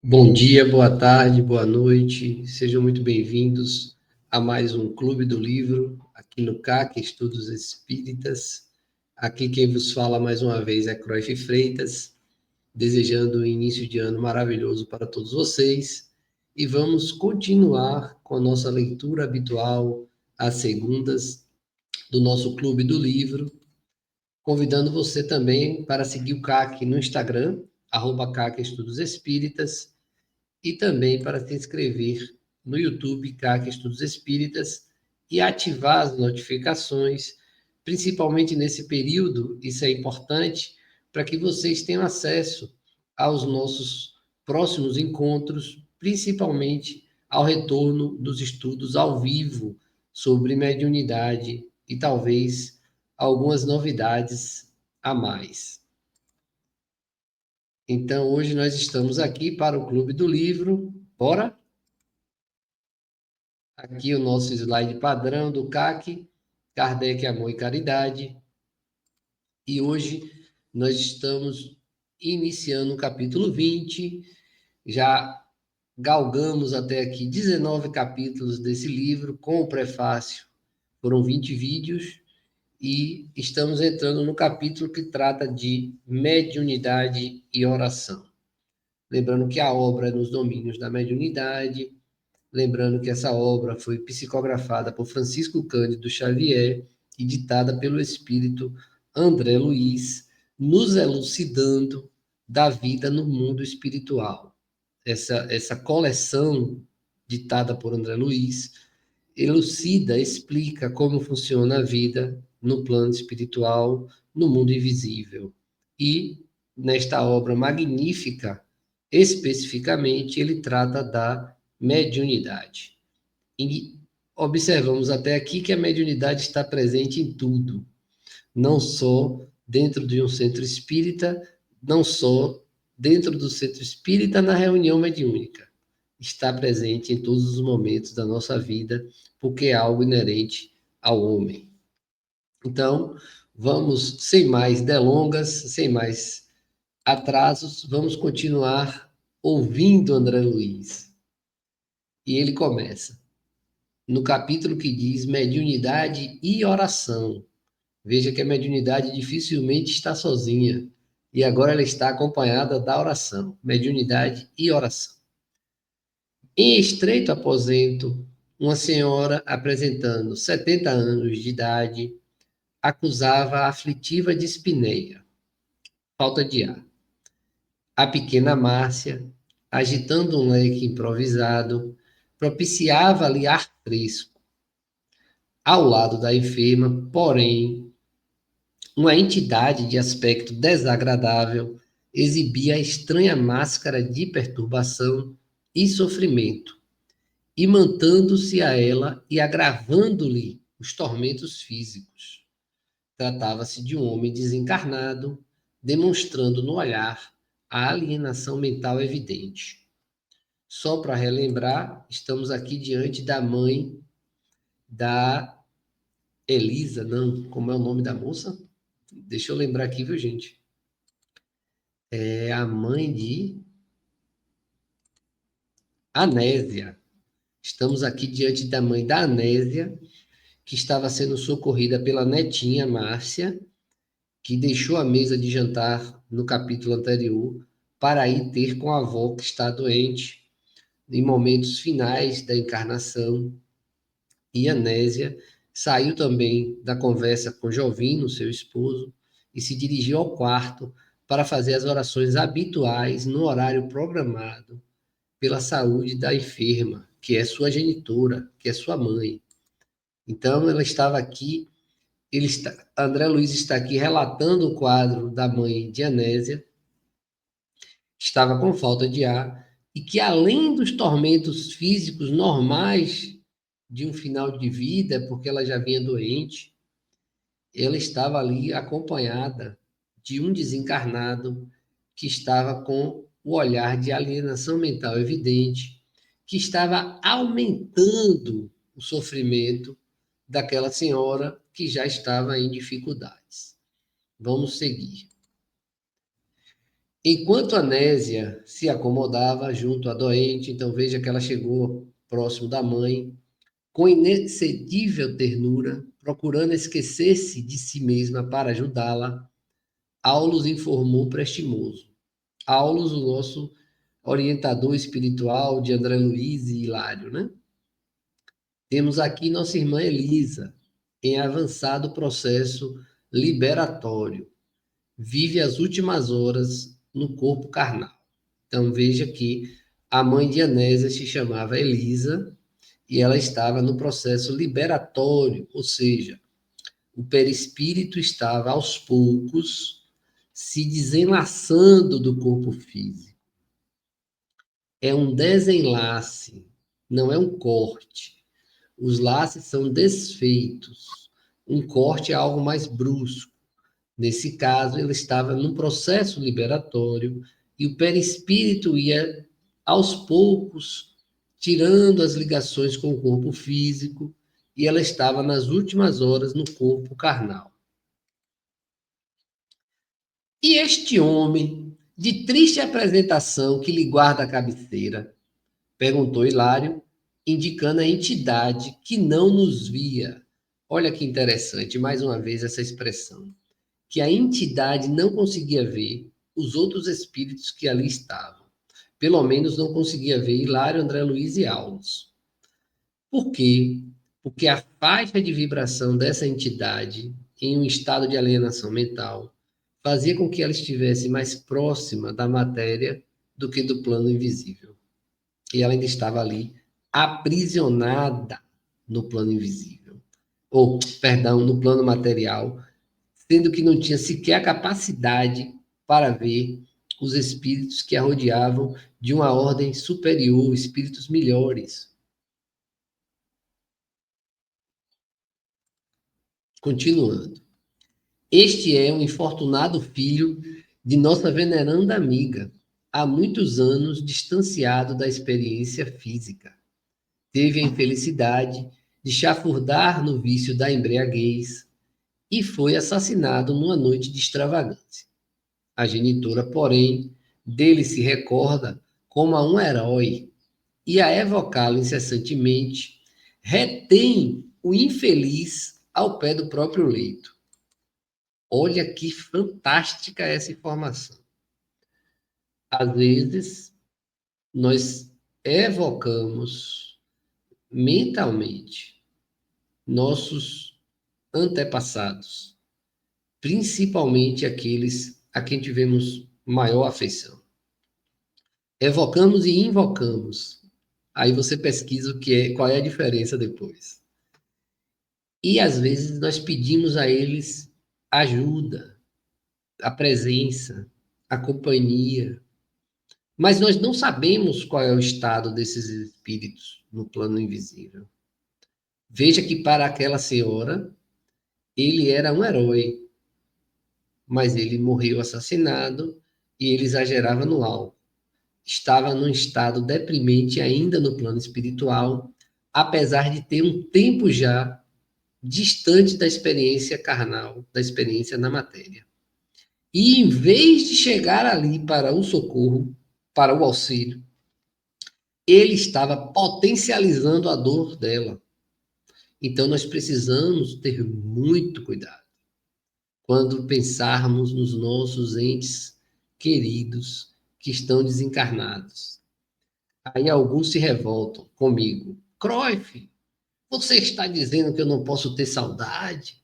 Bom dia, boa tarde, boa noite, sejam muito bem-vindos a mais um Clube do Livro, aqui no CAC, Estudos Espíritas. Aqui quem vos fala mais uma vez é Croix Freitas, desejando um início de ano maravilhoso para todos vocês. E vamos continuar com a nossa leitura habitual, às segundas, do nosso Clube do Livro, convidando você também para seguir o CAC no Instagram, @CAC Estudos Espíritas, e também para se inscrever no YouTube CAC Estudos Espíritas e ativar as notificações, principalmente nesse período, isso é importante, para que vocês tenham acesso aos nossos próximos encontros, principalmente ao retorno dos estudos ao vivo sobre mediunidade e talvez algumas novidades a mais. Então, hoje nós estamos aqui para o Clube do Livro. Bora? Aqui o nosso slide padrão do CAC, Kardec, Amor e Caridade. E hoje nós estamos iniciando o capítulo 20. Já galgamos até aqui 19 capítulos desse livro, com o prefácio. Foram 20 vídeos. E estamos entrando no capítulo que trata de mediunidade e oração. Lembrando que a obra é nos domínios da mediunidade, lembrando que essa obra foi psicografada por Francisco Cândido Xavier e ditada pelo espírito André Luiz, nos elucidando da vida no mundo espiritual. Essa coleção ditada por André Luiz elucida, explica como funciona a vida no plano espiritual, no mundo invisível. E, nesta obra magnífica, especificamente, ele trata da mediunidade. E observamos até aqui que a mediunidade está presente em tudo, não só dentro de um centro espírita, não só dentro do centro espírita na reunião mediúnica. Está presente em todos os momentos da nossa vida, porque é algo inerente ao homem. Então, vamos, sem mais delongas, sem mais atrasos, vamos continuar ouvindo André Luiz. E ele começa no capítulo que diz mediunidade e oração. Veja que a mediunidade dificilmente está sozinha, e agora ela está acompanhada da oração. Mediunidade e oração. Em estreito aposento, uma senhora apresentando 70 anos de idade acusava a aflitiva dispneia, falta de ar. A pequena Márcia, agitando um leque improvisado, propiciava-lhe ar fresco. Ao lado da enferma, porém, uma entidade de aspecto desagradável exibia a estranha máscara de perturbação e sofrimento, imantando-se a ela e agravando-lhe os tormentos físicos. Tratava-se de um homem desencarnado, demonstrando no olhar a alienação mental evidente. Só para relembrar, estamos aqui diante da mãe da Elisa, não, como é o nome da moça? Deixa eu lembrar aqui, viu, gente? É a mãe de Anésia. Estamos aqui diante da mãe da Anésia, que estava sendo socorrida pela netinha Márcia, que deixou a mesa de jantar no capítulo anterior para ir ter com a avó que está doente em momentos finais da encarnação. E Anésia saiu também da conversa com Jovino, seu esposo, e se dirigiu ao quarto para fazer as orações habituais no horário programado pela saúde da enferma, que é sua genitora, que é sua mãe. Então, ela estava aqui, André Luiz está aqui relatando o quadro da mãe de Anésia, que estava com falta de ar, e que além dos tormentos físicos normais de um final de vida, porque ela já vinha doente, ela estava ali acompanhada de um desencarnado que estava com o olhar de alienação mental evidente, que estava aumentando o sofrimento daquela senhora que já estava em dificuldades. Vamos seguir. Enquanto Anésia se acomodava junto à doente, então veja que ela chegou próximo da mãe, com inexcedível ternura, procurando esquecer-se de si mesma para ajudá-la, Aulus informou prestimoso. Aulus, o nosso orientador espiritual de André Luiz e Hilário, né? Temos aqui nossa irmã Elisa, em avançado processo liberatório. Vive as últimas horas no corpo carnal. Então veja que a mãe de Anésia se chamava Elisa e ela estava no processo liberatório, ou seja, o perispírito estava aos poucos se desenlaçando do corpo físico. É um desenlace, não é um corte. Os laços são desfeitos. Um corte é algo mais brusco. Nesse caso, ele estava num processo liberatório e o perispírito ia, aos poucos, tirando as ligações com o corpo físico e ela estava nas últimas horas no corpo carnal. E este homem, de triste apresentação que lhe guarda a cabeceira, perguntou Hilário, indicando a entidade que não nos via. Olha que interessante, mais uma vez, essa expressão. Que a entidade não conseguia ver os outros espíritos que ali estavam. Pelo menos não conseguia ver Hilário, André Luiz e Aulus. Por quê? Porque a faixa de vibração dessa entidade, em um estado de alienação mental, fazia com que ela estivesse mais próxima da matéria do que do plano invisível. E ela ainda estava ali aprisionada no plano invisível. Ou, perdão, no plano material, sendo que não tinha sequer a capacidade para ver os espíritos que a rodeavam de uma ordem superior, espíritos melhores. Continuando. Este é um infortunado filho de nossa veneranda amiga, há muitos anos distanciado da experiência física. Teve a infelicidade de chafurdar no vício da embriaguez e foi assassinado numa noite de extravagância. A genitora, porém, dele se recorda como a um herói e a evocá-lo incessantemente, retém o infeliz ao pé do próprio leito. Olha que fantástica essa informação. Às vezes, nós evocamos mentalmente nossos antepassados, principalmente aqueles a quem tivemos maior afeição. Evocamos e invocamos. Aí você pesquisa o que é, qual é a diferença depois. E às vezes nós pedimos a eles ajuda, a presença, a companhia, mas nós não sabemos qual é o estado desses espíritos no plano invisível. Veja que para aquela senhora, ele era um herói, mas ele morreu assassinado e ele exagerava no álcool. Estava num estado deprimente ainda no plano espiritual, apesar de ter um tempo já distante da experiência carnal, da experiência na matéria. E em vez de chegar ali para o socorro, para o auxílio, ele estava potencializando a dor dela. Então nós precisamos ter muito cuidado quando pensarmos nos nossos entes queridos que estão desencarnados. Aí alguns se revoltam comigo. Cruyff, você está dizendo que eu não posso ter saudade?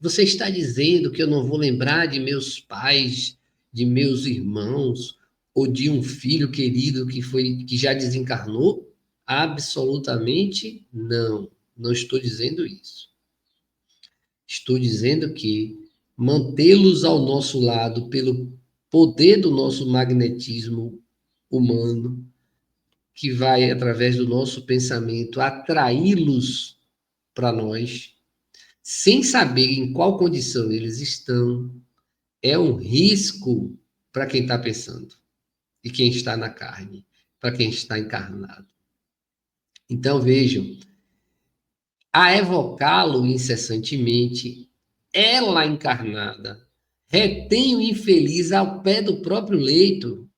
Você está dizendo que eu não vou lembrar de meus pais, de meus irmãos, ou de um filho querido que já desencarnou? Absolutamente não. Não estou dizendo isso. Estou dizendo que mantê-los ao nosso lado pelo poder do nosso magnetismo humano, que vai, através do nosso pensamento, atraí-los para nós, sem saber em qual condição eles estão, é um risco para quem está pensando e quem está na carne, para quem está encarnado. Então, vejam, a evocá-lo incessantemente, ela encarnada retém o infeliz ao pé do próprio leito.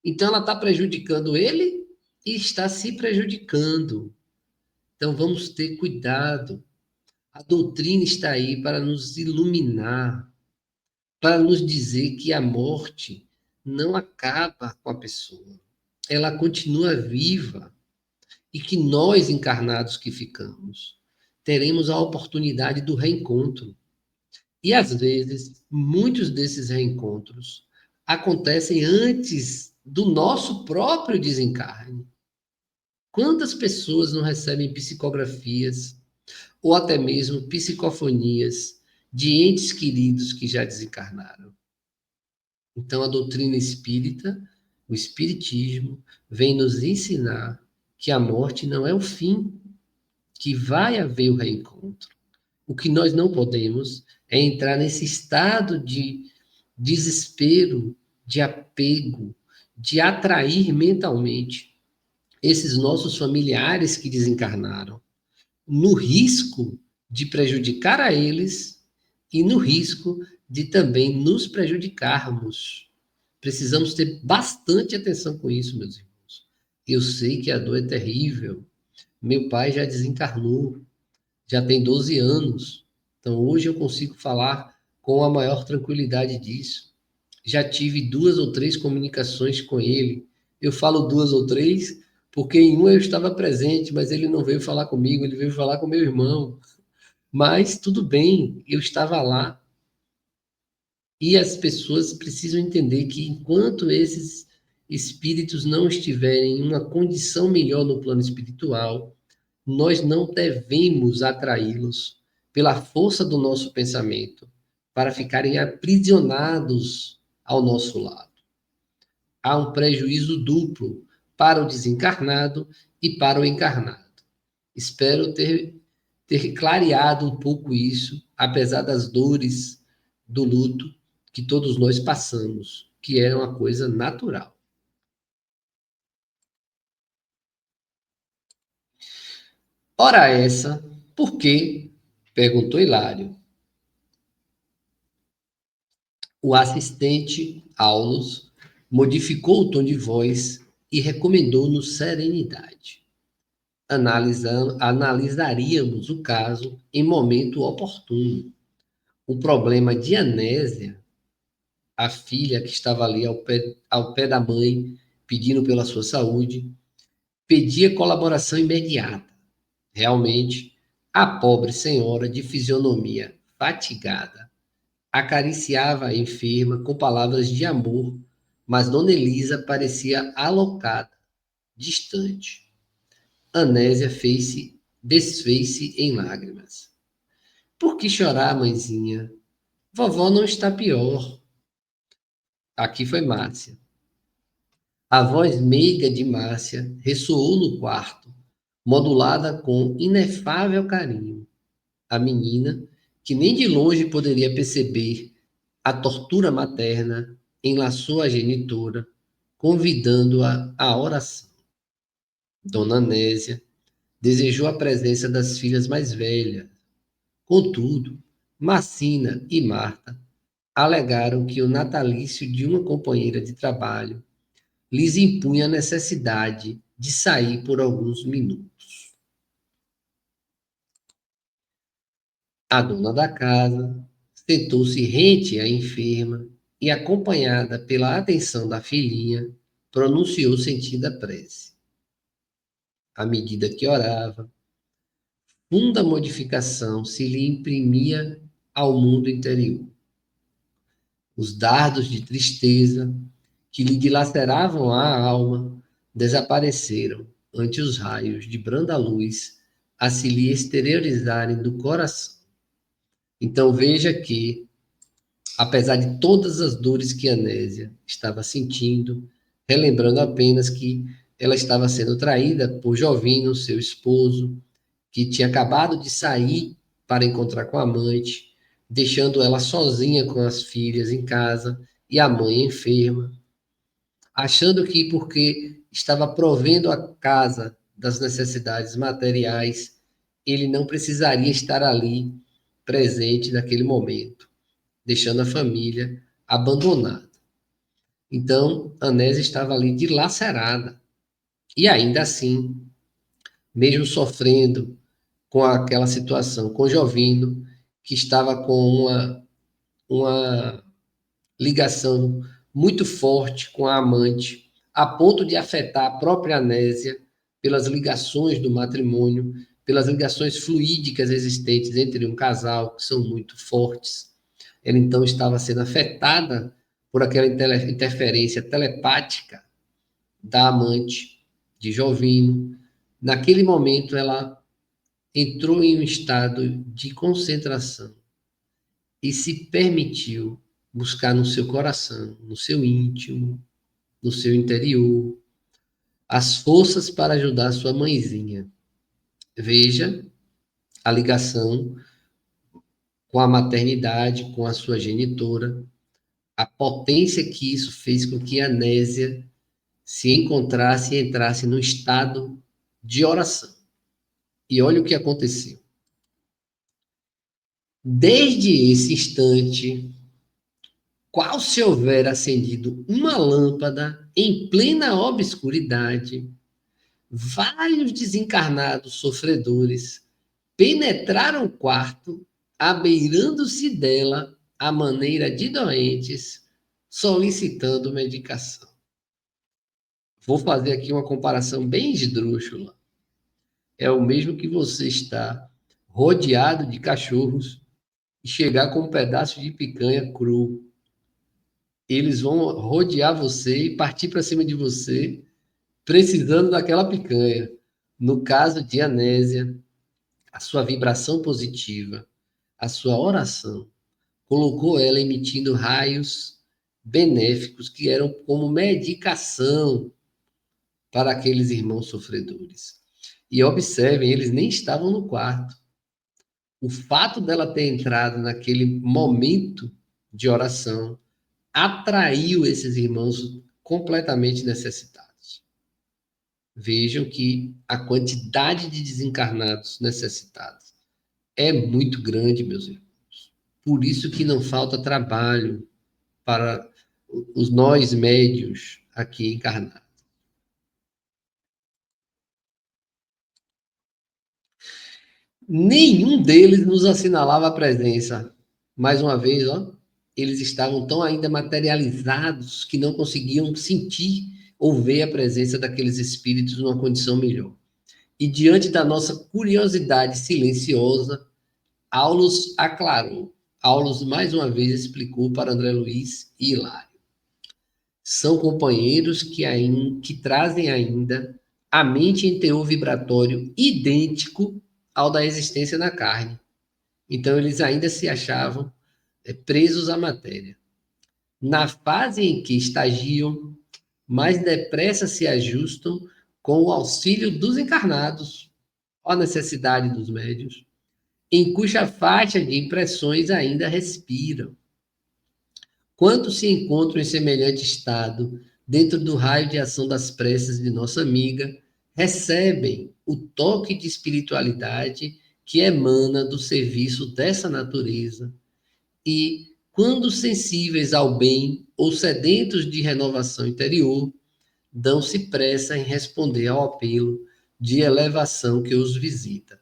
Então, ela está prejudicando ele e está se prejudicando. Então, vamos ter cuidado. A doutrina está aí para nos iluminar, para nos dizer que a morte não acaba com a pessoa. Ela continua viva e que nós, encarnados que ficamos, teremos a oportunidade do reencontro. E às vezes, muitos desses reencontros acontecem antes do nosso próprio desencarne. Quantas pessoas não recebem psicografias ou até mesmo psicofonias de entes queridos que já desencarnaram? Então, a doutrina espírita, o espiritismo, vem nos ensinar que a morte não é o fim, que vai haver o reencontro. O que nós não podemos é entrar nesse estado de desespero, de apego, de atrair mentalmente esses nossos familiares que desencarnaram, no risco de prejudicar a eles e no risco de também nos prejudicarmos. Precisamos ter bastante atenção com isso, meus irmãos. Eu sei que a dor é terrível. Meu pai já desencarnou, já tem 12 anos. Então, hoje eu consigo falar com a maior tranquilidade disso. Já tive 2 ou 3 comunicações com ele. Eu falo 2 ou 3 porque em uma eu estava presente, mas ele não veio falar comigo, ele veio falar com meu irmão. Mas tudo bem, eu estava lá. E as pessoas precisam entender que enquanto esses espíritos não estiverem em uma condição melhor no plano espiritual, nós não devemos atraí-los pela força do nosso pensamento para ficarem aprisionados ao nosso lado. Há um prejuízo duplo para o desencarnado e para o encarnado. Espero ter clareado um pouco isso, apesar das dores do luto que todos nós passamos, que é uma coisa natural. Ora essa, por quê? Perguntou Hilário. O assistente, Aulus, modificou o tom de voz e recomendou-nos serenidade. Analisaríamos o caso em momento oportuno. O problema de Anésia, a filha que estava ali ao pé da mãe, pedindo pela sua saúde, pedia colaboração imediata. Realmente, a pobre senhora de fisionomia fatigada acariciava a enferma com palavras de amor, mas Dona Elisa parecia alocada, distante. Anésia desfez-se em lágrimas. Por que chorar, mãezinha? Vovó não está pior. Aqui foi Márcia. A voz meiga de Márcia ressoou no quarto, modulada com inefável carinho. A menina, que nem de longe poderia perceber a tortura materna, enlaçou a genitora, convidando-a à oração. Dona Anésia desejou a presença das filhas mais velhas. Contudo, Macina e Marta alegaram que o natalício de uma companheira de trabalho lhes impunha a necessidade de sair por alguns minutos. A dona da casa sentou-se rente à enferma e, acompanhada pela atenção da filhinha, pronunciou sentida prece. À medida que orava, funda modificação se lhe imprimia ao mundo interior. Os dardos de tristeza que lhe dilaceravam a alma desapareceram ante os raios de branda luz a se lhe exteriorizarem do coração. Então veja que, apesar de todas as dores que Anésia estava sentindo, relembrando apenas que ela estava sendo traída por Jovino, seu esposo, que tinha acabado de sair para encontrar com a amante, deixando ela sozinha com as filhas em casa e a mãe enferma, achando que porque estava provendo a casa das necessidades materiais, ele não precisaria estar ali presente naquele momento. deixando a família abandonada. Então, Anésia estava ali dilacerada. E ainda assim, mesmo sofrendo com aquela situação, com Jovino, que estava com uma ligação muito forte com a amante, a ponto de afetar a própria Anésia pelas ligações do matrimônio, pelas ligações fluídicas existentes entre um casal, que são muito fortes. Ela então estava sendo afetada por aquela interferência telepática da amante de Jovino. Naquele momento, ela entrou em um estado de concentração e se permitiu buscar no seu coração, no seu íntimo, no seu interior, as forças para ajudar sua mãezinha. Veja a ligação com a maternidade, com a sua genitora, a potência que isso fez com que a Nésia se encontrasse e entrasse no estado de oração. E olha o que aconteceu. Desde esse instante, qual se houver acendido uma lâmpada em plena obscuridade, vários desencarnados sofredores penetraram o quarto, abeirando-se dela à maneira de doentes, solicitando medicação. Vou fazer aqui uma comparação bem esdrúxula. É o mesmo que você estar rodeado de cachorros e chegar com um pedaço de picanha cru. Eles vão rodear você e partir para cima de você, precisando daquela picanha. No caso de Anésia, a sua vibração positiva, a sua oração, colocou ela emitindo raios benéficos que eram como medicação para aqueles irmãos sofredores. E observem, eles nem estavam no quarto. O fato dela ter entrado naquele momento de oração atraiu esses irmãos completamente necessitados. Vejam que a quantidade de desencarnados necessitados é muito grande, meus irmãos. Por isso que não falta trabalho para os nós médios aqui encarnados. Nenhum deles nos assinalava a presença. Mais uma vez, ó, eles estavam tão ainda materializados que não conseguiam sentir ou ver a presença daqueles espíritos numa condição melhor. E diante da nossa curiosidade silenciosa, Aulus aclarou. Aulus, mais uma vez, explicou para André Luiz e Hilário. São companheiros que trazem ainda a mente em teor vibratório idêntico ao da existência na carne. Então, eles ainda se achavam presos à matéria. Na fase em que estagiam, mais depressa se ajustam com o auxílio dos encarnados, a necessidade dos médios, em cuja faixa de impressões ainda respiram. Quantos se encontram em semelhante estado, dentro do raio de ação das preces de nossa amiga, recebem o toque de espiritualidade que emana do serviço dessa natureza e, quando sensíveis ao bem ou sedentos de renovação interior, dão-se pressa em responder ao apelo de elevação que os visita,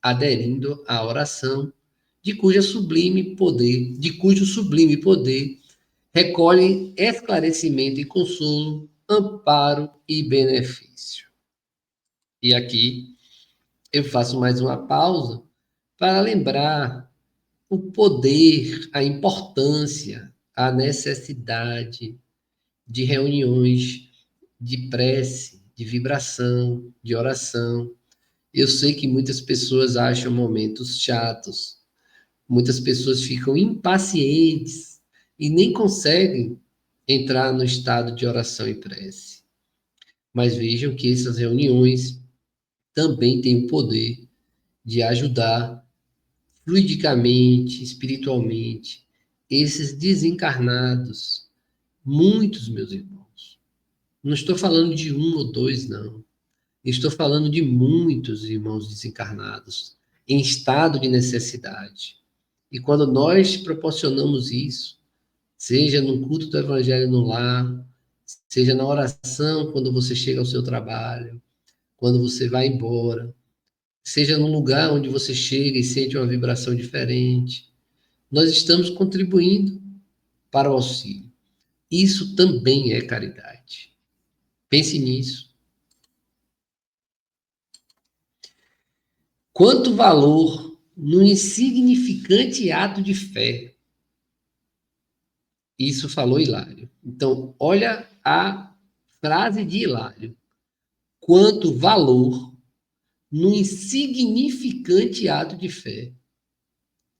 aderindo à oração de cujo sublime poder recolhem esclarecimento e consolo, amparo e benefício. E aqui eu faço mais uma pausa para lembrar o poder, a importância, a necessidade de reuniões de prece, de vibração, de oração. Eu sei que muitas pessoas acham momentos chatos, muitas pessoas ficam impacientes e nem conseguem entrar no estado de oração e prece. Mas vejam que essas reuniões também têm o poder de ajudar fluidicamente, espiritualmente, esses desencarnados, muitos, meus irmãos. Não estou falando de um ou dois, não. Estou falando de muitos irmãos desencarnados em estado de necessidade. E quando nós proporcionamos isso, seja no culto do Evangelho no lar, seja na oração quando você chega ao seu trabalho, quando você vai embora, seja num lugar onde você chega e sente uma vibração diferente, nós estamos contribuindo para o auxílio. Isso também é caridade. Pense nisso. Quanto valor no insignificante ato de fé. Isso falou Hilário. Então, olha a frase de Hilário. Quanto valor no insignificante ato de fé.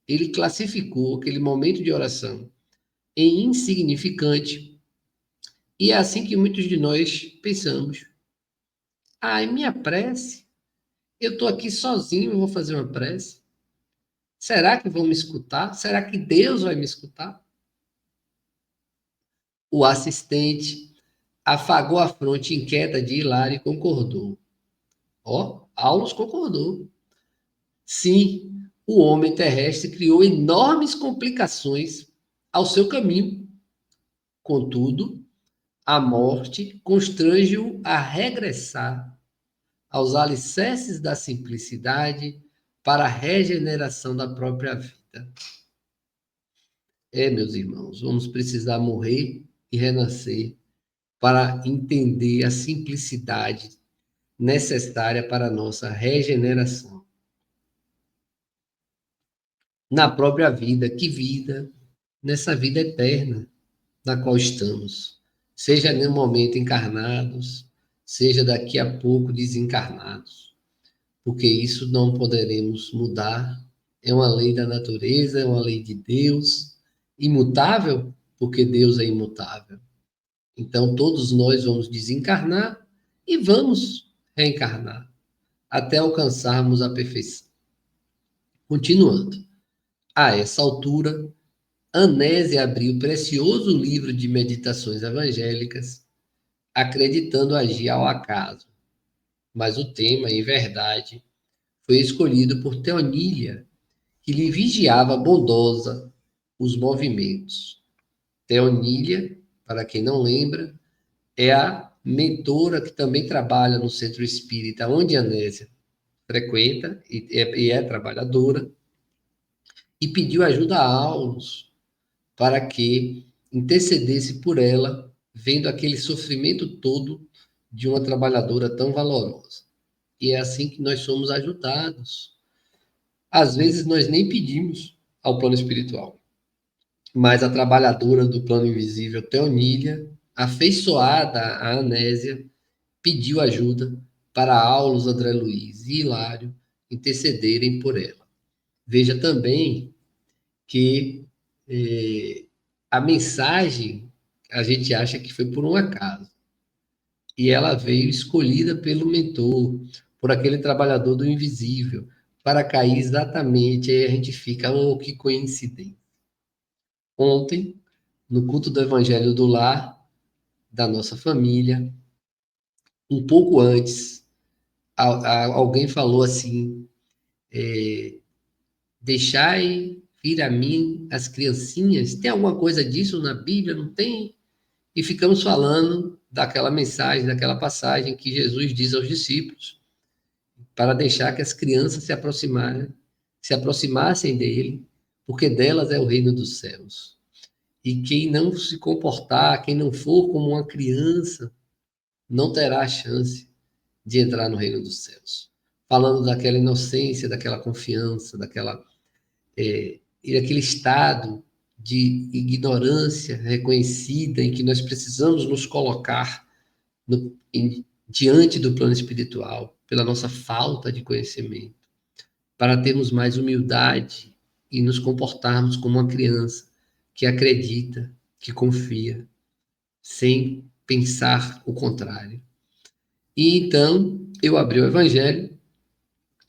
Ele classificou aquele momento de oração em insignificante. E é assim que muitos de nós pensamos. Ah, é minha prece? Eu estou aqui sozinho, eu vou fazer uma prece? Será que vão me escutar? Será que Deus vai me escutar? O assistente afagou a fronte inquieta de Hilário e concordou. Ó, Aulus concordou. Sim, o homem terrestre criou enormes complicações ao seu caminho. Contudo, a morte constrange-o a regressar aos alicerces da simplicidade para a regeneração da própria vida. É, meus irmãos, vamos precisar morrer e renascer para entender a simplicidade necessária para a nossa regeneração. Na própria vida, que vida? Nessa vida eterna na qual estamos, seja no momento encarnados, seja daqui a pouco desencarnados, porque isso não poderemos mudar. É uma lei da natureza, é uma lei de Deus, imutável, porque Deus é imutável. Então, todos nós vamos desencarnar e vamos reencarnar até alcançarmos a perfeição. Continuando. A essa altura, Anésio abriu o precioso livro de meditações evangélicas, acreditando agir ao acaso. Mas o tema, em verdade, foi escolhido por Teonília, que lhe vigiava bondosa os movimentos. Teonília, para quem não lembra, é a mentora que também trabalha no centro espírita, onde Anésia frequenta e é trabalhadora, e pediu ajuda a Aulus para que intercedesse por ela, vendo aquele sofrimento todo de uma trabalhadora tão valorosa. E é assim que nós somos ajudados. Às vezes nós nem pedimos ao plano espiritual, mas a trabalhadora do plano invisível, Teonília, afeiçoada à Anésia, pediu ajuda para Aulus, André Luiz e Hilário intercederem por ela. Veja também que a mensagem a gente acha que foi por um acaso. E ela veio escolhida pelo mentor, por aquele trabalhador do invisível, para cair exatamente. Aí a gente fica, oh, que coincidência. Ontem, no culto do Evangelho do Lar, da nossa família, um pouco antes, alguém falou assim: deixai vir a mim as criancinhas. Tem alguma coisa disso na Bíblia? Não tem? E ficamos falando daquela mensagem, daquela passagem que Jesus diz aos discípulos, para deixar que as crianças se aproximassem dele, porque delas é o reino dos céus. E quem não se comportar, quem não for como uma criança, não terá a chance de entrar no reino dos céus. Falando daquela inocência, daquela confiança, e daquele estado de ignorância reconhecida em que nós precisamos nos colocar diante do plano espiritual, pela nossa falta de conhecimento, para termos mais humildade e nos comportarmos como uma criança que acredita, que confia, sem pensar o contrário. E então eu abri o Evangelho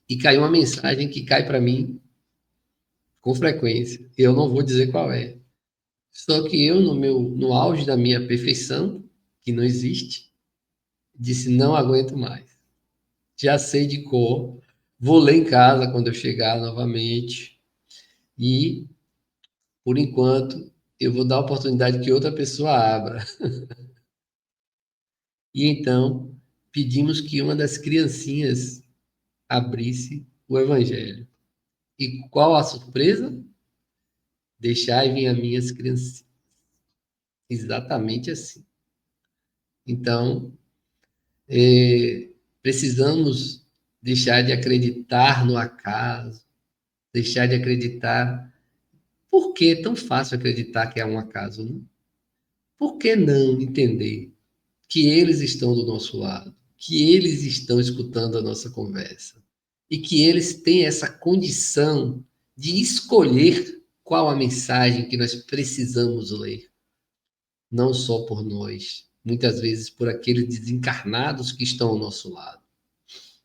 e caiu uma mensagem que cai para mim com frequência. Eu não vou dizer qual é. Só que eu, no auge da minha perfeição, que não existe, disse: não aguento mais. Já sei de cor, vou ler em casa quando eu chegar novamente. E, por enquanto, eu vou dar a oportunidade que outra pessoa abra. E então, pedimos que uma das criancinhas abrisse o Evangelho. E qual a surpresa? Deixai vir a minhas criancinhas. Exatamente assim. Então, precisamos deixar de acreditar no acaso, deixar de acreditar. Por que é tão fácil acreditar que é um acaso, né? Por que não entender que eles estão do nosso lado, que eles estão escutando a nossa conversa e que eles têm essa condição de escolher qual a mensagem que nós precisamos ler, não só por nós, muitas vezes por aqueles desencarnados que estão ao nosso lado.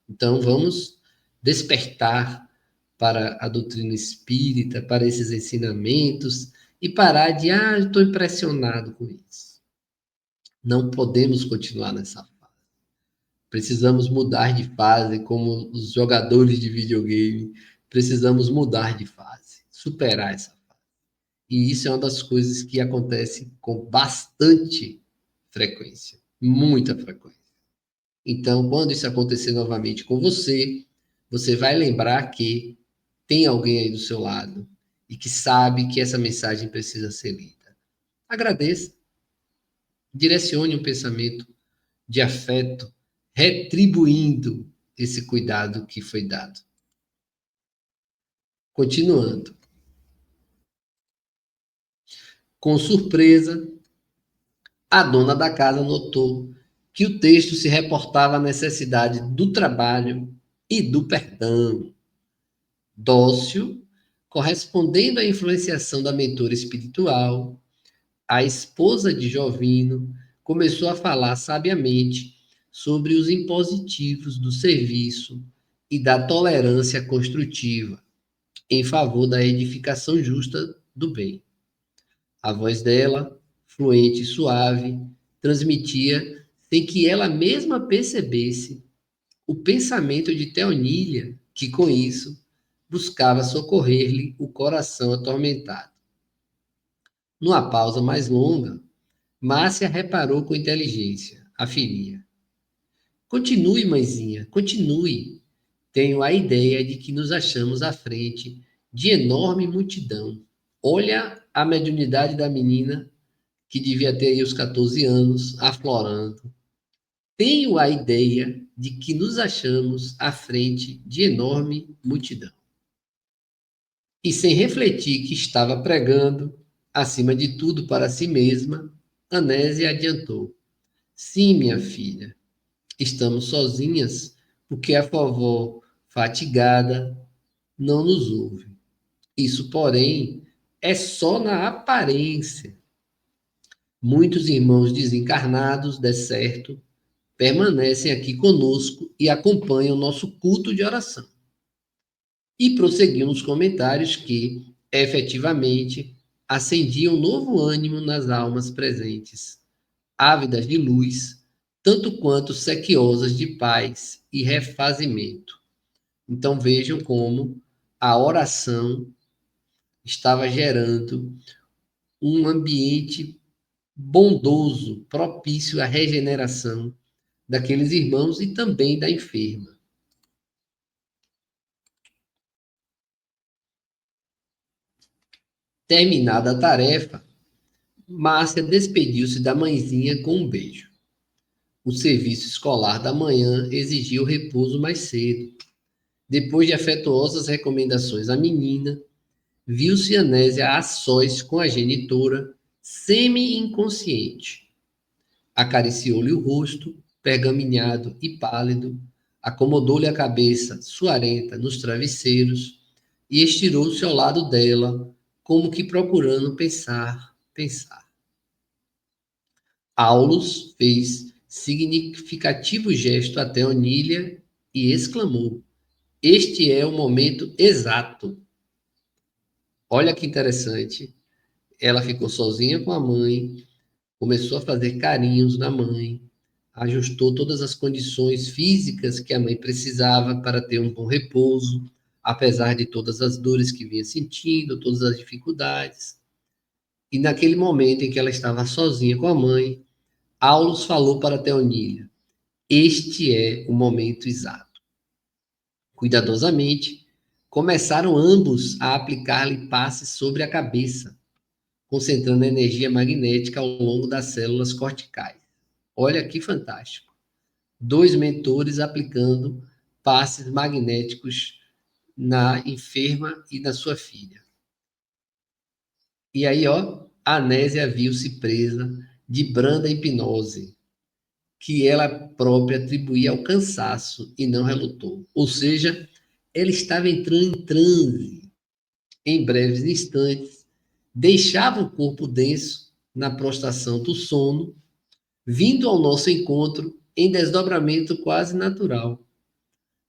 Então, vamos despertar para a doutrina espírita, para esses ensinamentos e parar de, estou impressionado com isso. Não podemos continuar nessa fase. Precisamos mudar de fase, como os jogadores de videogame. Precisamos mudar de fase, superar essa fase. E isso é uma das coisas que acontece com bastante frequência, muita frequência. Então, quando isso acontecer novamente com você, você vai lembrar que tem alguém aí do seu lado e que sabe que essa mensagem precisa ser lida. Agradeça, direcione um pensamento de afeto, retribuindo esse cuidado que foi dado. Continuando. Com surpresa, a dona da casa notou que o texto se reportava à necessidade do trabalho e do perdão. Dócil, correspondendo à influenciação da mentora espiritual, a esposa de Jovino começou a falar sabiamente sobre os impositivos do serviço e da tolerância construtiva em favor da edificação justa do bem. A voz dela, fluente e suave, transmitia, sem que ela mesma percebesse, o pensamento de Teonília, que com isso buscava socorrer-lhe o coração atormentado. Numa pausa mais longa, Márcia reparou com inteligência a filhinha. Continue, mãezinha, continue. Tenho a ideia de que nos achamos à frente de enorme multidão. Olha a mediunidade da menina, que devia ter aí os 14 anos, aflorando. Tenho a ideia de que nos achamos à frente de enorme multidão. E sem refletir que estava pregando, acima de tudo para si mesma, Anésia adiantou. Sim, minha filha, estamos sozinhas porque a vovó, fatigada, não nos ouve. Isso, porém, é só na aparência. Muitos irmãos desencarnados, de certo, permanecem aqui conosco e acompanham nosso culto de oração. E prosseguiu nos comentários que, efetivamente, acendia um novo ânimo nas almas presentes, ávidas de luz, tanto quanto sequiosas de paz e refazimento. Então vejam como a oração estava gerando um ambiente bondoso, propício à regeneração daqueles irmãos e também da enferma. Terminada a tarefa, Márcia despediu-se da mãezinha com um beijo. O serviço escolar da manhã exigia o repouso mais cedo. Depois de afetuosas recomendações à menina, viu-se Anésia a sós com a genitora, semi-inconsciente. Acariciou-lhe o rosto, pergaminhado e pálido, acomodou-lhe a cabeça, suarenta, nos travesseiros e estirou-se ao lado dela, como que procurando pensar. Aulus fez significativo gesto até Onília e exclamou: Este é o momento exato. Olha que interessante. Ela ficou sozinha com a mãe, começou a fazer carinhos na mãe, ajustou todas as condições físicas que a mãe precisava para ter um bom repouso, apesar de todas as dores que vinha sentindo, todas as dificuldades. E naquele momento em que ela estava sozinha com a mãe, Aulus falou para Theonília: este é o momento exato. Cuidadosamente, começaram ambos a aplicar-lhe passes sobre a cabeça, concentrando a energia magnética ao longo das células corticais. Olha que fantástico. 2 mentores aplicando passes magnéticos na enferma e na sua filha. E aí, ó, a Anésia viu-se presa de branda hipnose, que ela própria atribuía ao cansaço e não relutou. Ou seja, ela estava entrando em transe. Em breves instantes, deixava o corpo denso na prostração do sono, vindo ao nosso encontro em desdobramento quase natural.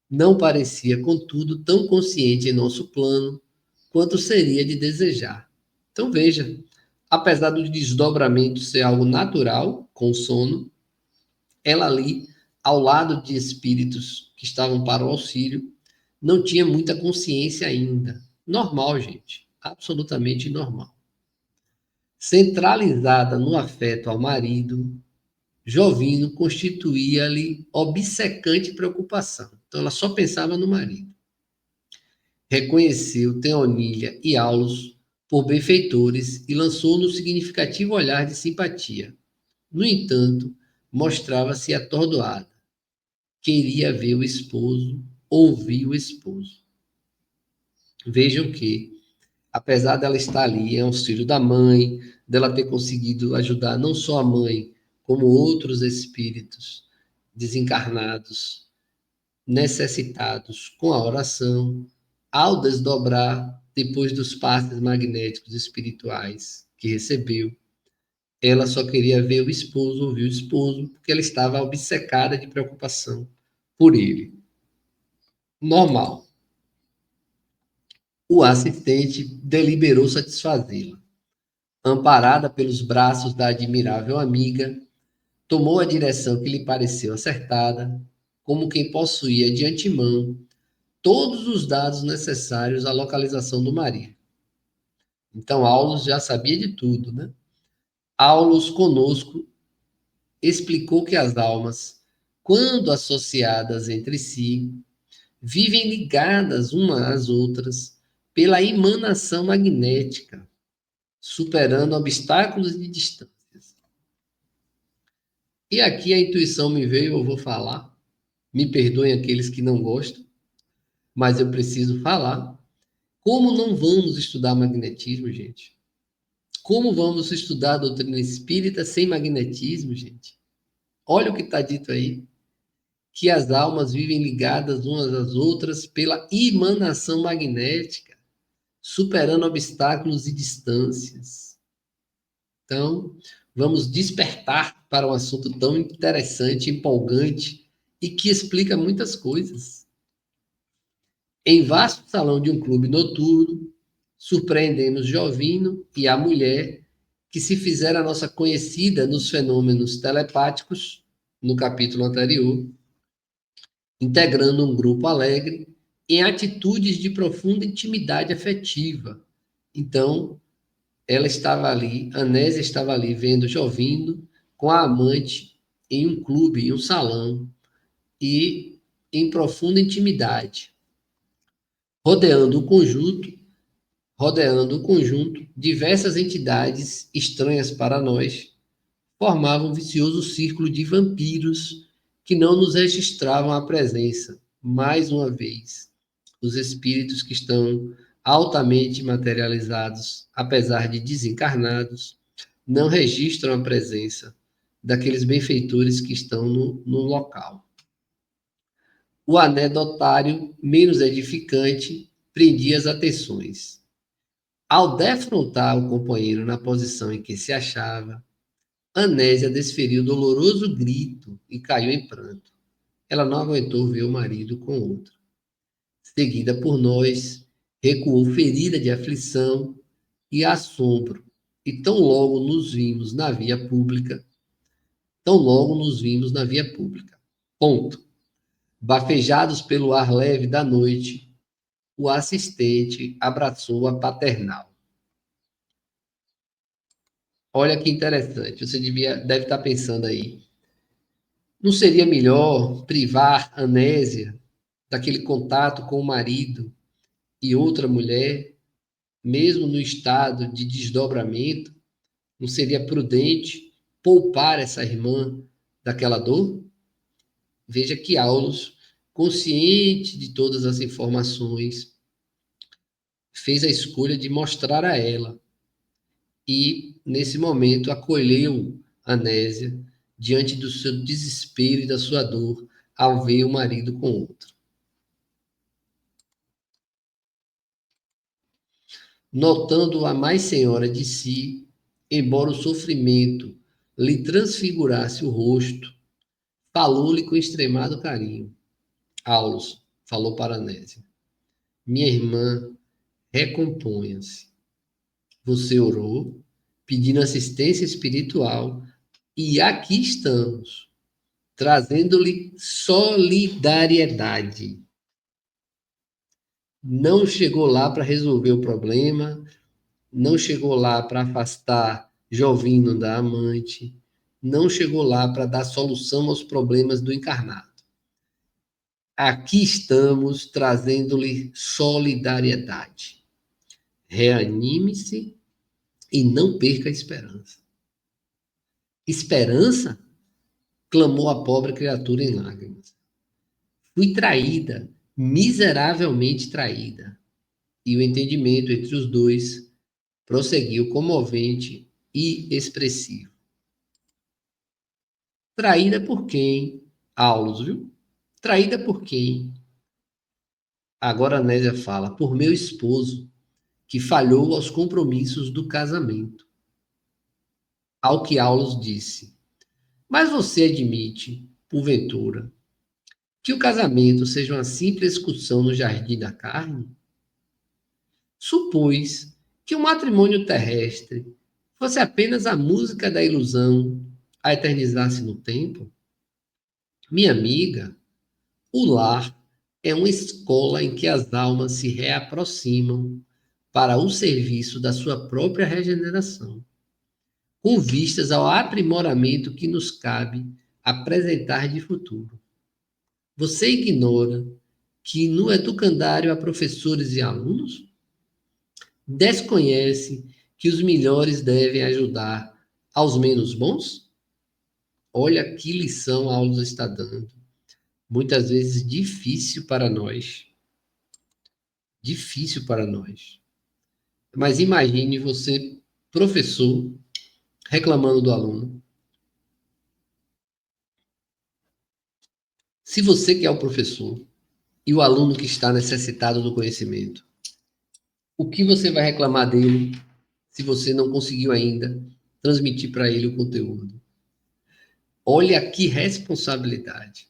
Não parecia, contudo, tão consciente em nosso plano quanto seria de desejar. Então veja, apesar do desdobramento ser algo natural, com o sono, ela ali, ao lado de espíritos que estavam para o auxílio, não tinha muita consciência ainda. Normal, gente, absolutamente normal. Centralizada no afeto ao marido, Jovino constituía-lhe obcecante preocupação. Então, ela só pensava no marido. Reconheceu Theonília e Aulus por benfeitores e lançou no significativo olhar de simpatia. No entanto, mostrava-se atordoada. Queria ver o esposo, ouvir o esposo. Vejam que, apesar dela estar ali em auxílio da mãe, dela ter conseguido ajudar não só a mãe, como outros espíritos desencarnados, necessitados com a oração, ao desdobrar, depois dos passes magnéticos espirituais que recebeu, ela só queria ver o esposo, ouvir o esposo, porque ela estava obcecada de preocupação por ele. Normal. O assistente deliberou satisfazê-la. Amparada pelos braços da admirável amiga, tomou a direção que lhe pareceu acertada, como quem possuía de antemão todos os dados necessários à localização do marido. Então, Aulus já sabia de tudo, né? Aulus conosco explicou que as almas, quando associadas entre si, vivem ligadas umas às outras pela emanação magnética, superando obstáculos e distâncias. E aqui a intuição me veio, eu vou falar. Me perdoem aqueles que não gostam, mas eu preciso falar. Como não vamos estudar magnetismo, gente? Como vamos estudar a doutrina espírita sem magnetismo, gente? Olha o que está dito aí, que as almas vivem ligadas umas às outras pela emanação magnética, superando obstáculos e distâncias. Então, vamos despertar para um assunto tão interessante, empolgante e que explica muitas coisas. Em vasto salão de um clube noturno, surpreendemos Jovino e a mulher que se fizera nossa conhecida nos fenômenos telepáticos, no capítulo anterior, integrando um grupo alegre em atitudes de profunda intimidade afetiva. Então, ela estava ali, Anésia estava ali vendo Jovino com a amante em um clube, em um salão, e em profunda intimidade. Rodeando o conjunto, diversas entidades estranhas para nós formavam um vicioso círculo de vampiros que não nos registravam a presença. Mais uma vez, os espíritos que estão altamente materializados, apesar de desencarnados, não registram a presença daqueles benfeitores que estão no local. O anedotário, menos edificante, prendia as atenções. Ao defrontar o companheiro na posição em que se achava, Anésia desferiu doloroso grito e caiu em pranto. Ela não aguentou ver o marido com outra. Seguida por nós, recuou ferida de aflição e assombro, e tão logo nos vimos na via pública, Ponto. Bafejados pelo ar leve da noite, o assistente abraçou a paternal. Olha que interessante, você deve estar pensando aí. Não seria melhor privar Anésia daquele contato com o marido e outra mulher, mesmo no estado de desdobramento? Não seria prudente poupar essa irmã daquela dor? Veja que Aulus, consciente de todas as informações, fez a escolha de mostrar a ela e, nesse momento, acolheu Anésia diante do seu desespero e da sua dor ao ver o marido com outro. Notando-a mais senhora de si, embora o sofrimento lhe transfigurasse o rosto, falou-lhe com extremado carinho. Aulus falou para Anésia: minha irmã, recomponha-se. Você orou, pedindo assistência espiritual, e aqui estamos, trazendo-lhe solidariedade. Não chegou lá para resolver o problema, não chegou lá para afastar Jovino da amante, não chegou lá para dar solução aos problemas do encarnado. Aqui estamos trazendo-lhe solidariedade. Reanime-se e não perca a esperança. Esperança? Clamou a pobre criatura em lágrimas. Fui traída, miseravelmente traída. E o entendimento entre os dois prosseguiu comovente e expressivo. Traída por quem? Aulus, viu? Traída por quem? Agora a Nésia fala, por meu esposo, que falhou aos compromissos do casamento. Ao que Aulus disse, mas você admite, porventura, que o casamento seja uma simples excursão no jardim da carne? Supôs que o matrimônio terrestre fosse apenas a música da ilusão a eternizar-se no tempo? Minha amiga, o lar é uma escola em que as almas se reaproximam para o serviço da sua própria regeneração, com vistas ao aprimoramento que nos cabe apresentar de futuro. Você ignora que no educandário há professores e alunos? Desconhece que os melhores devem ajudar aos menos bons? Olha que lição a aula está dando. Muitas vezes difícil para nós. Difícil para nós. Mas imagine você, professor, reclamando do aluno. Se você que é o professor e o aluno que está necessitado do conhecimento, o que você vai reclamar dele se você não conseguiu ainda transmitir para ele o conteúdo? Olha que responsabilidade.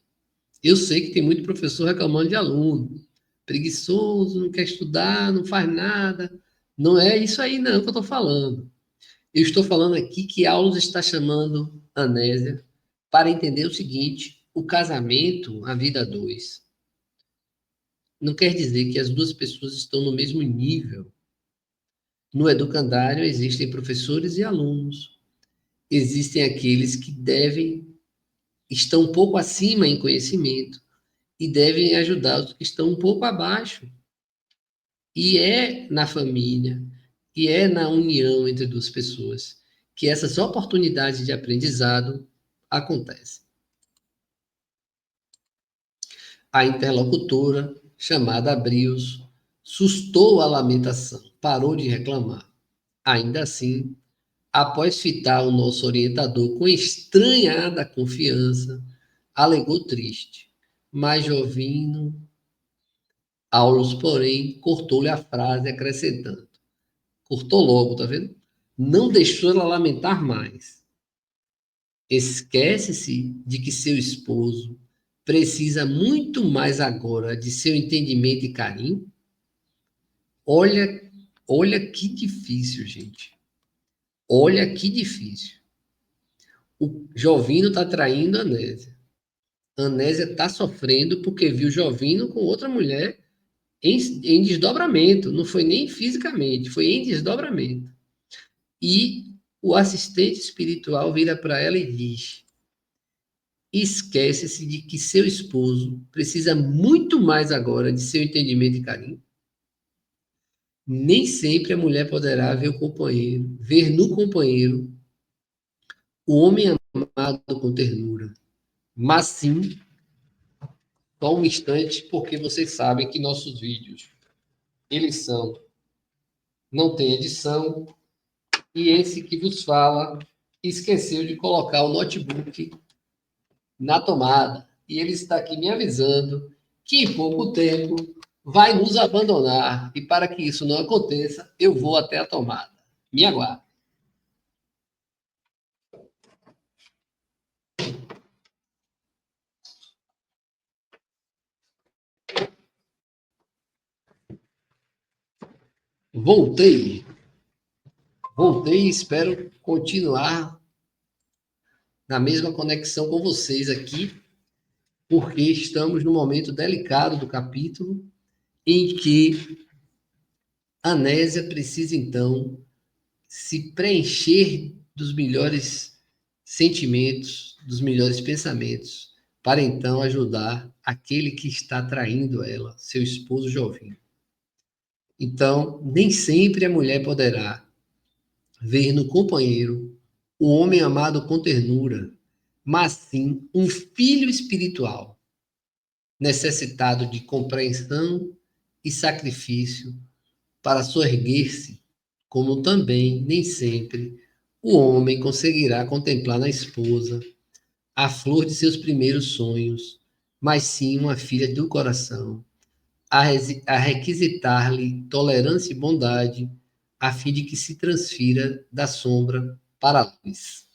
Eu sei que tem muito professor reclamando de aluno, preguiçoso, não quer estudar, não faz nada. Não é isso aí não que eu estou falando. Eu estou falando aqui que Aulus está chamando Anésia para entender o seguinte: o casamento, a vida a dois, não quer dizer que as duas pessoas estão no mesmo nível. No educandário existem professores e alunos. Existem aqueles que estão um pouco acima em conhecimento e devem ajudar os que estão um pouco abaixo. E é na família, e é na união entre duas pessoas que essas oportunidades de aprendizado acontecem. A interlocutora, chamada Abrios, sustou a lamentação, parou de reclamar. Ainda assim, após fitar o nosso orientador com estranhada confiança, alegou triste. Mas Jovino, Aulus, porém, cortou-lhe a frase, acrescentando. Cortou logo, tá vendo? Não deixou ela lamentar mais. Esquece-se de que seu esposo precisa muito mais agora de seu entendimento e carinho? Olha, olha que difícil, gente. Olha que difícil. O Jovino está traindo a Anésia. A Anésia está sofrendo porque viu Jovino com outra mulher em desdobramento, não foi nem fisicamente, foi em desdobramento. E o assistente espiritual vira para ela e diz: esquece-se de que seu esposo precisa muito mais agora de seu entendimento e carinho. Nem sempre a mulher poderá ver no companheiro o homem amado com ternura, mas sim, só um instante, porque vocês sabem que nossos vídeos, eles são, não tem edição, e esse que vos fala esqueceu de colocar o notebook na tomada, e ele está aqui me avisando que em pouco tempo vai nos abandonar, e para que isso não aconteça, eu vou até a tomada. Me aguarde. Voltei. Voltei e espero continuar na mesma conexão com vocês aqui, porque estamos no momento delicado do capítulo, em que Anésia precisa, então, se preencher dos melhores sentimentos, dos melhores pensamentos, para então ajudar aquele que está traindo ela, seu esposo Jovim. Então, nem sempre a mulher poderá ver no companheiro o homem amado com ternura, mas sim um filho espiritual, necessitado de compreensão e sacrifício para soerguer-se, como também nem sempre o homem conseguirá contemplar na esposa a flor de seus primeiros sonhos, mas sim uma filha do coração, a requisitar-lhe tolerância e bondade, a fim de que se transfira da sombra para a luz.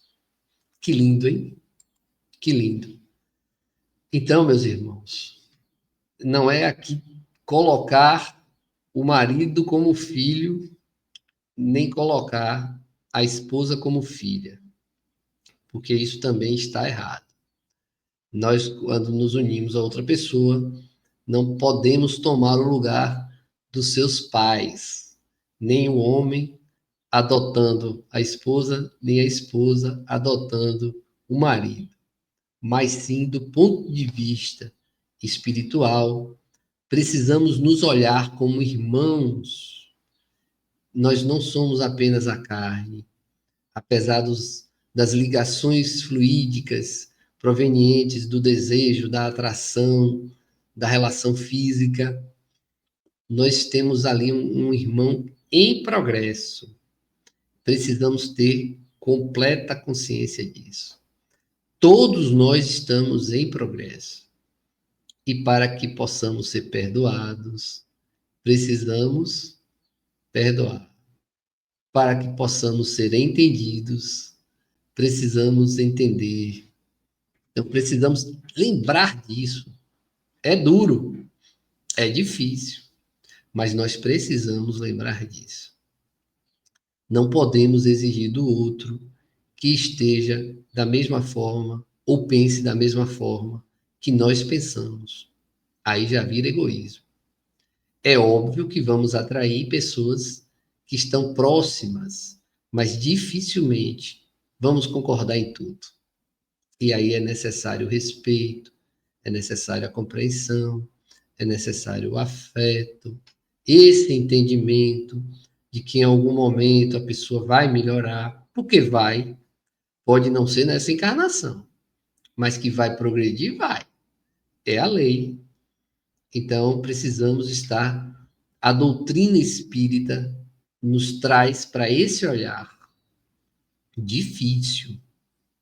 Que lindo, hein? Que lindo. Então, meus irmãos, não é aqui colocar o marido como filho, nem colocar a esposa como filha, porque isso também está errado. Nós, quando nos unimos a outra pessoa, não podemos tomar o lugar dos seus pais, nem o homem adotando a esposa, nem a esposa adotando o marido, mas sim do ponto de vista espiritual, precisamos nos olhar como irmãos. Nós não somos apenas a carne, apesar das ligações fluídicas provenientes do desejo, da atração, da relação física, nós temos ali um irmão em progresso. Precisamos ter completa consciência disso. Todos nós estamos em progresso. E para que possamos ser perdoados, precisamos perdoar. Para que possamos ser entendidos, precisamos entender. Então, precisamos lembrar disso. É duro, é difícil, mas nós precisamos lembrar disso. Não podemos exigir do outro que esteja da mesma forma ou pense da mesma forma que nós pensamos. Aí já vira egoísmo. É óbvio que vamos atrair pessoas que estão próximas, mas dificilmente vamos concordar em tudo. E aí é necessário o respeito, é necessário a compreensão, é necessário o afeto, esse entendimento de que em algum momento a pessoa vai melhorar, porque vai, pode não ser nessa encarnação, mas que vai progredir, vai. É a lei. Então, precisamos estar. A doutrina espírita nos traz para esse olhar difícil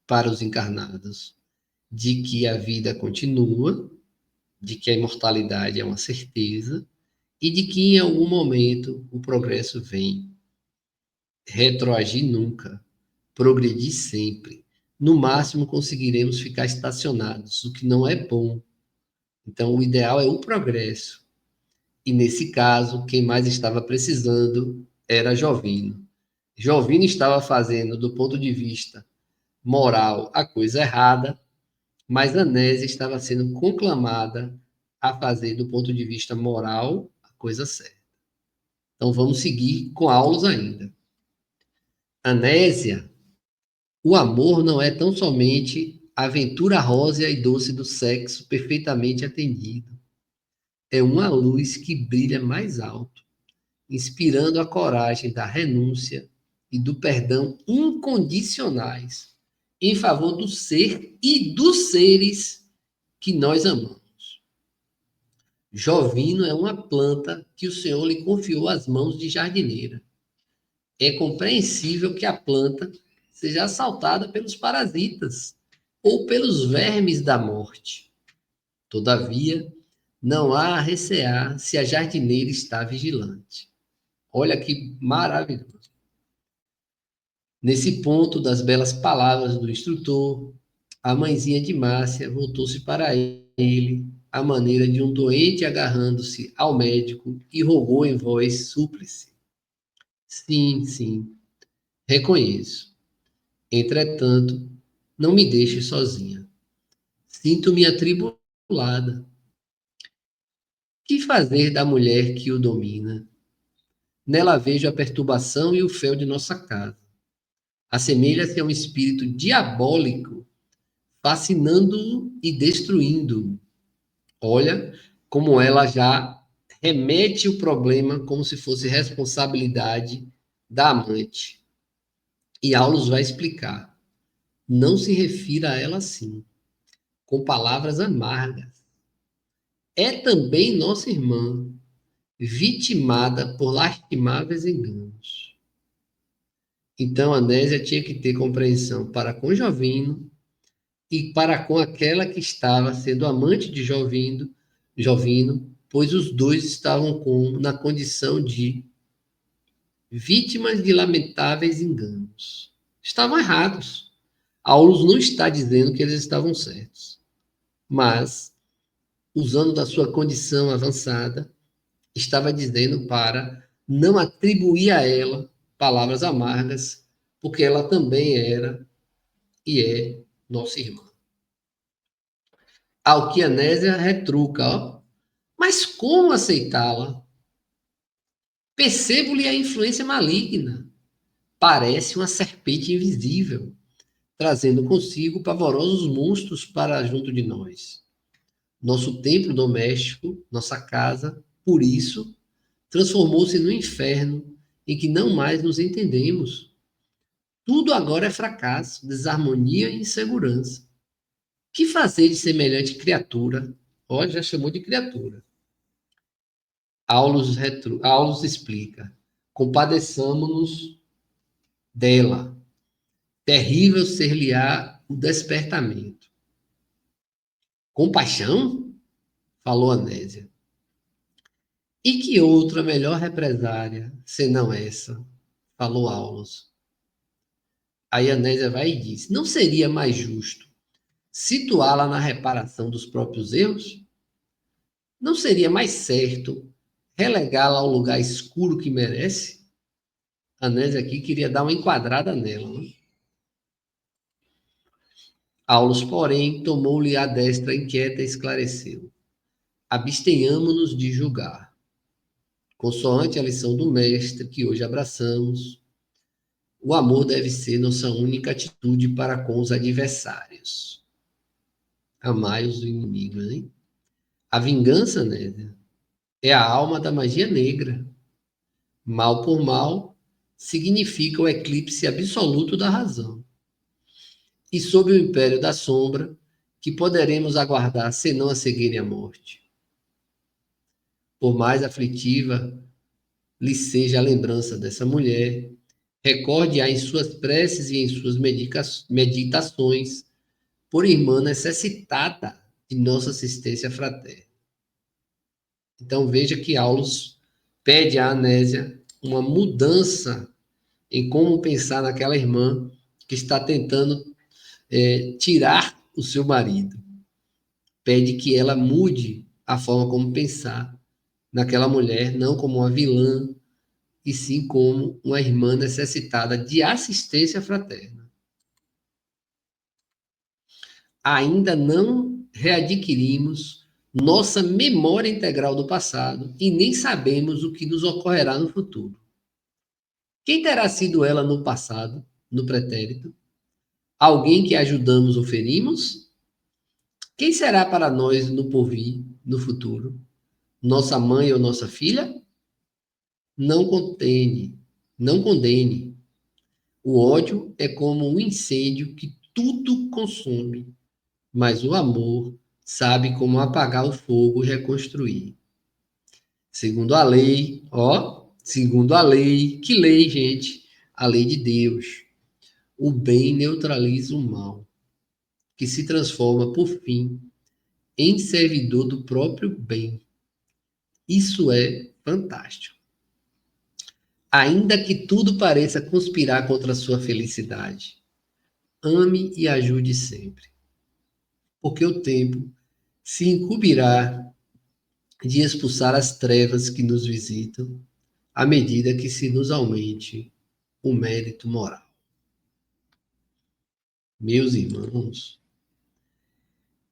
para os encarnados, de que a vida continua, de que a imortalidade é uma certeza e de que em algum momento o progresso vem. Retroagir nunca, progredir sempre. No máximo conseguiremos ficar estacionados, o que não é bom. Então, o ideal é o progresso. E nesse caso, quem mais estava precisando era Jovino. Jovino estava fazendo, do ponto de vista moral, a coisa errada, mas Anésia estava sendo conclamada a fazer, do ponto de vista moral, a coisa certa. Então vamos seguir com aulas ainda. Anésia, o amor não é tão somente a aventura rósea e doce do sexo perfeitamente atendido. É uma luz que brilha mais alto, inspirando a coragem da renúncia e do perdão incondicionais em favor do ser e dos seres que nós amamos. Jovino é uma planta que o Senhor lhe confiou às mãos de jardineira. É compreensível que a planta seja assaltada pelos parasitas ou pelos vermes da morte. Todavia, não há a recear se a jardineira está vigilante. Olha que maravilhoso. Nesse ponto das belas palavras do instrutor, a mãezinha de Márcia voltou-se para ele, à maneira de um doente agarrando-se ao médico, e rogou em voz súplice: Sim, sim, reconheço. Entretanto, não me deixe sozinha. Sinto-me atribulada. Que fazer da mulher que o domina? Nela vejo a perturbação e o fel de nossa casa. Assemelha-se a um espírito diabólico, fascinando-o e destruindo-o. Olha como ela já remete o problema como se fosse responsabilidade da amante. E Aulus vai explicar. Não se refira a ela assim, com palavras amargas. É também nossa irmã, vitimada por lastimáveis enganos. Então, Anésia tinha que ter compreensão para com Jovino e para com aquela que estava sendo amante de Jovino, pois os dois estavam na condição de vítimas de lamentáveis enganos. Estavam errados. Aulus não está dizendo que eles estavam certos, mas, usando da sua condição avançada, estava dizendo para não atribuir a ela palavras amargas, porque ela também era e é nossa irmã. Ao que Anésia retruca, ó. Mas como aceitá-la? Percebo-lhe a influência maligna. Parece uma serpente invisível, trazendo consigo pavorosos monstros para junto de nós. Nosso templo doméstico, nossa casa, por isso, transformou-se no inferno em que não mais nos entendemos. Tudo agora é fracasso, desarmonia e insegurança. Que fazer de semelhante criatura? Olha, já chamou de criatura. Aulus explica. Compadeçamo-nos dela. Terrível ser-lhe-á o despertamento. Compaixão? Falou Anésia. E que outra melhor represária, senão essa? Falou Aulus. Aí Anésia vai e diz: não seria mais justo situá-la na reparação dos próprios erros? Não seria mais certo relegá-la ao lugar escuro que merece? Anésia aqui queria dar uma enquadrada nela. Né? Aulus, porém, tomou-lhe a destra inquieta e esclareceu: abstenhamo-nos de julgar. Consoante a lição do mestre que hoje abraçamos, o amor deve ser nossa única atitude para com os adversários. Amai os inimigos, hein? A vingança, né, é a alma da magia negra. Mal por mal significa o eclipse absoluto da razão. E sob o império da sombra, que poderemos aguardar senão a cegueira e a morte? Por mais aflitiva lhe seja a lembrança dessa mulher, recorde-a em suas preces e em suas meditações, por irmã necessitada de nossa assistência fraterna. Então veja que Aulus pede à Anésia uma mudança em como pensar naquela irmã que está tentando tirar o seu marido. Pede que ela mude a forma como pensar naquela mulher, não como uma vilã, e sim como uma irmã necessitada de assistência fraterna. Ainda não readquirimos nossa memória integral do passado e nem sabemos o que nos ocorrerá no futuro. Quem terá sido ela no passado, no pretérito? Alguém que ajudamos ou ferimos? Quem será para nós no porvir, no futuro? Nossa mãe ou nossa filha? Não contene, não condene. O ódio é como um incêndio que tudo consome, mas o amor sabe como apagar o fogo e reconstruir. Segundo a lei, ó, segundo a lei, que lei, gente? A lei de Deus. O bem neutraliza o mal, que se transforma, por fim, em servidor do próprio bem. Isso é fantástico. Ainda que tudo pareça conspirar contra a sua felicidade, ame e ajude sempre, porque o tempo se incumbirá de expulsar as trevas que nos visitam à medida que se nos aumente o mérito moral. Meus irmãos,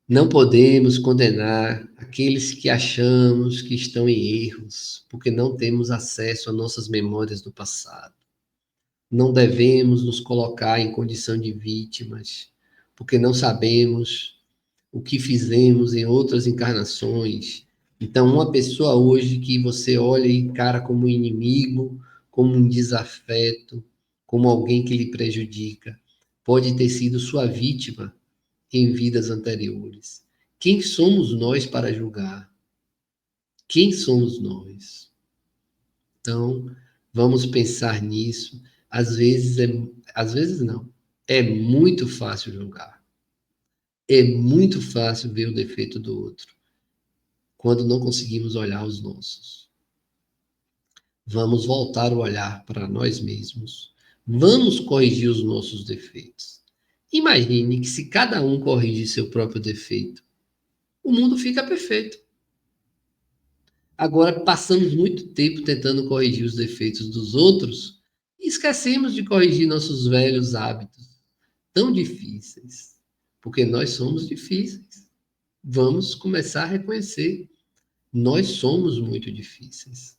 não podemos condenar aqueles que achamos que estão em erros, porque não temos acesso a nossas memórias do passado. Não devemos nos colocar em condição de vítimas, porque não sabemos o que fizemos em outras encarnações. Então, uma pessoa hoje que você olha e encara como um inimigo, como um desafeto, como alguém que lhe prejudica, pode ter sido sua vítima em vidas anteriores. Quem somos nós para julgar? Quem somos nós? Então, vamos pensar nisso. Às vezes não. É muito fácil julgar. É muito fácil ver o defeito do outro quando não conseguimos olhar os nossos. Vamos voltar o olhar para nós mesmos. Vamos corrigir os nossos defeitos. Imagine que se cada um corrige seu próprio defeito, o mundo fica perfeito. Agora, passamos muito tempo tentando corrigir os defeitos dos outros e esquecemos de corrigir nossos velhos hábitos, tão difíceis, porque nós somos difíceis. Vamos começar a reconhecer, nós somos muito difíceis.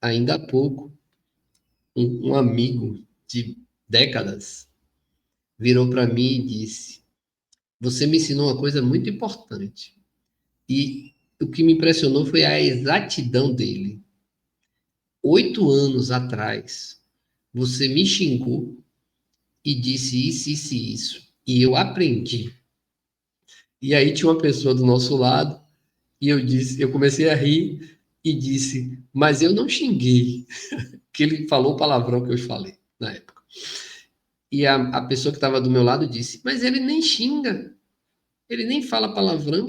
Ainda há pouco, um amigo de décadas virou para mim e disse: Você me ensinou uma coisa muito importante. E o que me impressionou foi a exatidão dele. 8 anos atrás, você me xingou e disse isso, isso e isso. E eu aprendi. E aí tinha uma pessoa do nosso lado e eu comecei a rir e disse, mas eu não xinguei, que ele falou o palavrão que eu falei na época. E a pessoa que estava do meu lado disse, mas ele nem xinga, ele nem fala palavrão.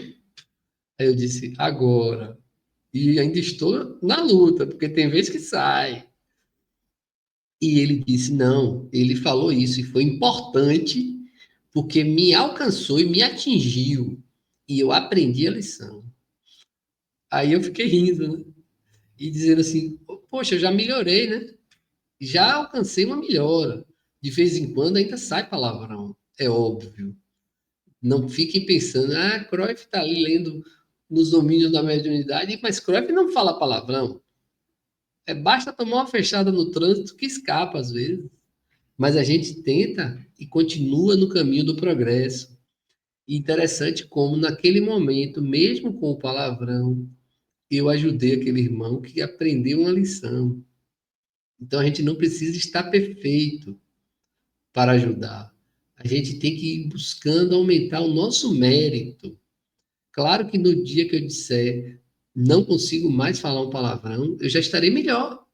Aí eu disse, agora. E ainda estou na luta, porque tem vezes que sai. E ele disse, não, ele falou isso e foi importante porque me alcançou e me atingiu. E eu aprendi a lição. Aí eu fiquei rindo, né? E dizendo assim, poxa, eu já melhorei, né? Já alcancei uma melhora. De vez em quando ainda sai palavrão, é óbvio. Não fiquem pensando, Cruyff está ali lendo nos domínios da mediunidade, mas Cruyff não fala palavrão. Basta tomar uma fechada no trânsito que escapa às vezes. Mas a gente tenta e continua no caminho do progresso. E interessante como naquele momento, mesmo com o palavrão, eu ajudei aquele irmão que aprendeu uma lição. Então a gente não precisa estar perfeito para ajudar. A gente tem que ir buscando aumentar o nosso mérito. Claro que no dia que eu disser não consigo mais falar um palavrão, eu já estarei melhor.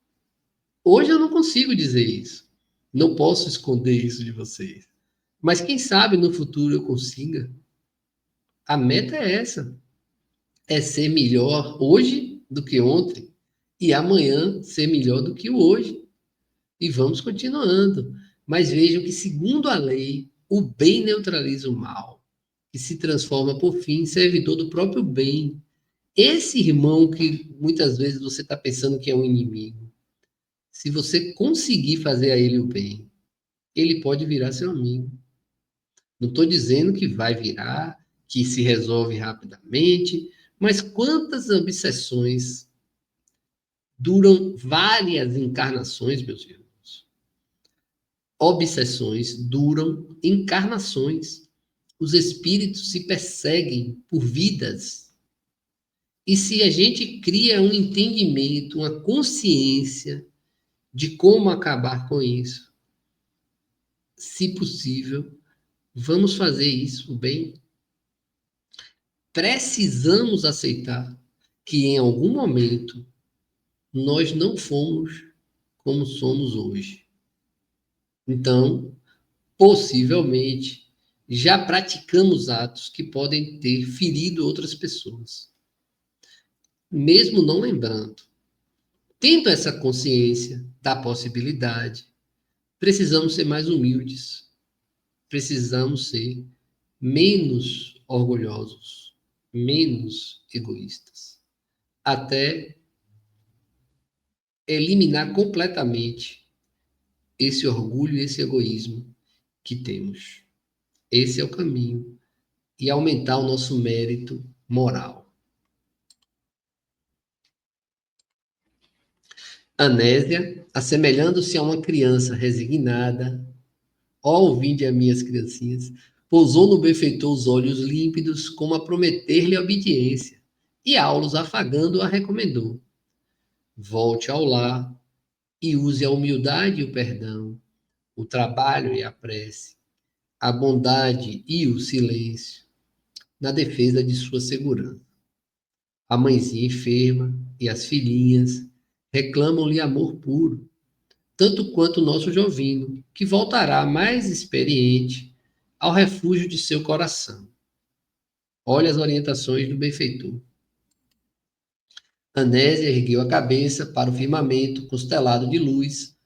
Hoje eu não consigo dizer isso. Não posso esconder isso de vocês. Mas quem sabe no futuro eu consiga. A meta é essa. É ser melhor hoje do que ontem. E amanhã ser melhor do que o hoje. E vamos continuando. Mas vejam que, segundo a lei, o bem neutraliza o mal, que se transforma, por fim, em servidor do próprio bem. Esse irmão que muitas vezes você está pensando que é um inimigo, se você conseguir fazer a ele o bem, ele pode virar seu amigo. Não estou dizendo que vai virar, que se resolve rapidamente, Mas quantas obsessões duram várias encarnações, meus irmãos? Obsessões duram encarnações. Os espíritos se perseguem por vidas. E se a gente cria um entendimento, uma consciência de como acabar com isso, se possível, vamos fazer isso bem. Precisamos aceitar que em algum momento nós não fomos como somos hoje. Então, possivelmente, já praticamos atos que podem ter ferido outras pessoas, mesmo não lembrando. Tendo essa consciência da possibilidade, precisamos ser mais humildes, precisamos ser menos orgulhosos, menos egoístas, até eliminar completamente esse orgulho e esse egoísmo que temos. Esse é o caminho. E aumentar o nosso mérito moral. Anésia, assemelhando-se a uma criança resignada, ó, vinde a minhas criancinhas, pousou no benfeitor os olhos límpidos, como a prometer-lhe obediência, e Aulos, afagando-a, recomendou: volte ao lar e use a humildade e o perdão, o trabalho e a prece, a bondade e o silêncio, na defesa de sua segurança. A mãezinha enferma e as filhinhas reclamam-lhe amor puro, tanto quanto o nosso Jovino, que voltará mais experiente ao refúgio de seu coração. Olha as orientações do benfeitor. Anésia ergueu a cabeça para o firmamento constelado de luz,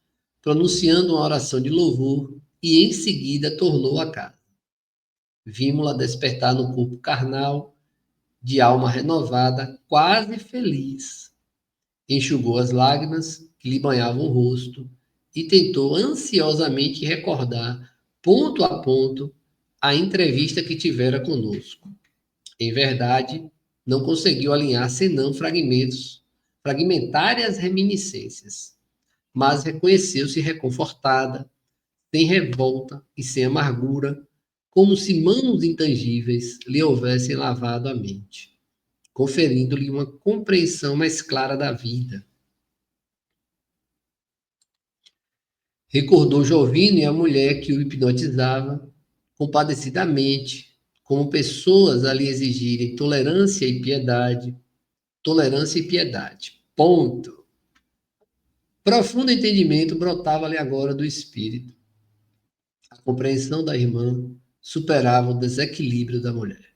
pronunciando uma oração de louvor, e em seguida tornou a casa. Vimos-la despertar no corpo carnal, de alma renovada, quase feliz. Enxugou as lágrimas que lhe banhavam o rosto e tentou ansiosamente recordar, ponto a ponto, a entrevista que tivera conosco. Em verdade, não conseguiu alinhar senão fragmentárias reminiscências, mas reconheceu-se reconfortada, sem revolta e sem amargura, como se mãos intangíveis lhe houvessem lavado a mente, conferindo-lhe uma compreensão mais clara da vida. Recordou Jovino e a mulher que o hipnotizava, compadecidamente, como pessoas a lhe exigirem tolerância e piedade. Tolerância e piedade. Ponto. Profundo entendimento brotava-lhe agora do espírito. A compreensão da irmã superava o desequilíbrio da mulher.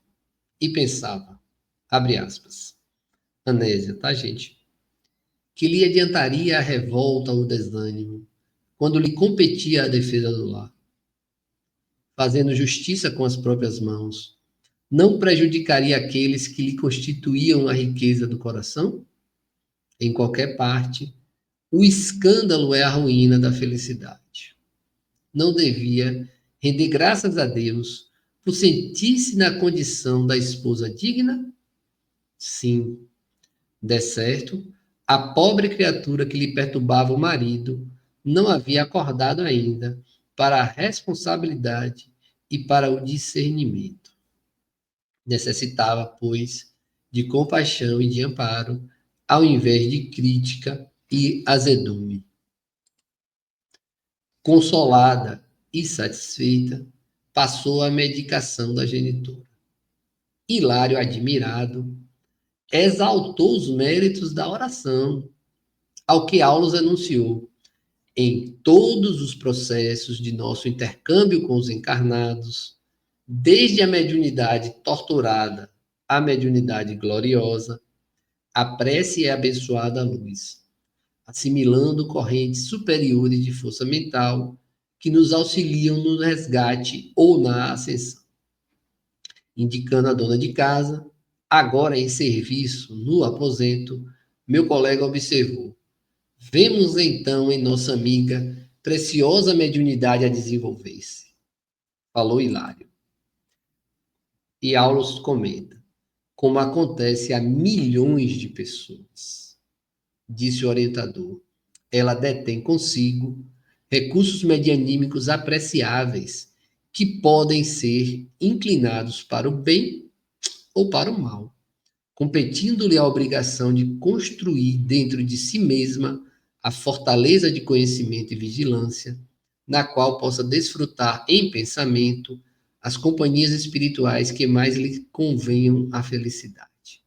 E pensava, abre aspas, Anésia, tá, gente? Que lhe adiantaria a revolta ou o desânimo, quando lhe competia a defesa do lar, fazendo justiça com as próprias mãos, não prejudicaria aqueles que lhe constituíam a riqueza do coração? Em qualquer parte, o escândalo é a ruína da felicidade. Não devia render graças a Deus por sentir-se na condição da esposa digna? Sim, de certo, a pobre criatura que lhe perturbava o marido não havia acordado ainda para a responsabilidade e para o discernimento. Necessitava, pois, de compaixão e de amparo, ao invés de crítica e azedume. Consolada e satisfeita, passou a medicação da genitora. Hilário, admirado, exaltou os méritos da oração, ao que Aulos anunciou: em todos os processos de nosso intercâmbio com os encarnados, desde a mediunidade torturada à mediunidade gloriosa, a prece é abençoada à luz, assimilando correntes superiores de força mental que nos auxiliam no resgate ou na ascensão. Indicando a dona de casa, agora em serviço no aposento, meu colega observou: vemos então em nossa amiga preciosa mediunidade a desenvolver-se. Falou Hilário. E Aulos comenta: como acontece a milhões de pessoas, disse o orientador. Ela detém consigo recursos medianímicos apreciáveis que podem ser inclinados para o bem ou para o mal, competindo-lhe a obrigação de construir dentro de si mesma a fortaleza de conhecimento e vigilância, na qual possa desfrutar em pensamento as companhias espirituais que mais lhe convenham à felicidade.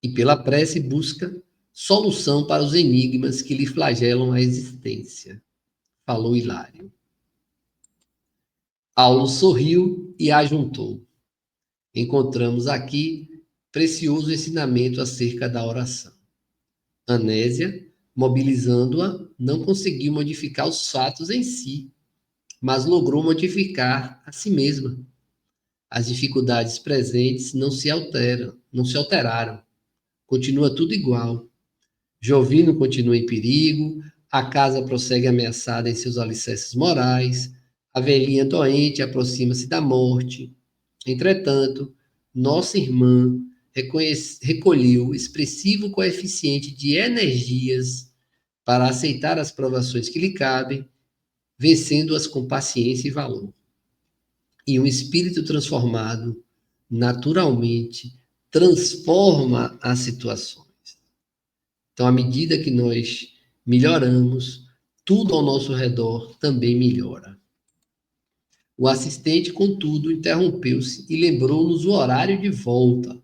E pela prece busca solução para os enigmas que lhe flagelam a existência, falou Hilário. Aulo sorriu e ajuntou. Encontramos aqui precioso ensinamento acerca da oração. Anésia, mobilizando-a, não conseguiu modificar os fatos em si, mas logrou modificar a si mesma. As dificuldades presentes não se alteraram. Continua tudo igual. Jovino continua em perigo, a casa prossegue ameaçada em seus alicerces morais, a velhinha doente aproxima-se da morte. Entretanto, nossa irmã recolheu expressivo coeficiente de energias para aceitar as provações que lhe cabem, vencendo-as com paciência e valor. E um espírito transformado, naturalmente, transforma as situações. Então, à medida que nós melhoramos, tudo ao nosso redor também melhora. O assistente, contudo, interrompeu-se e lembrou-nos o horário de volta.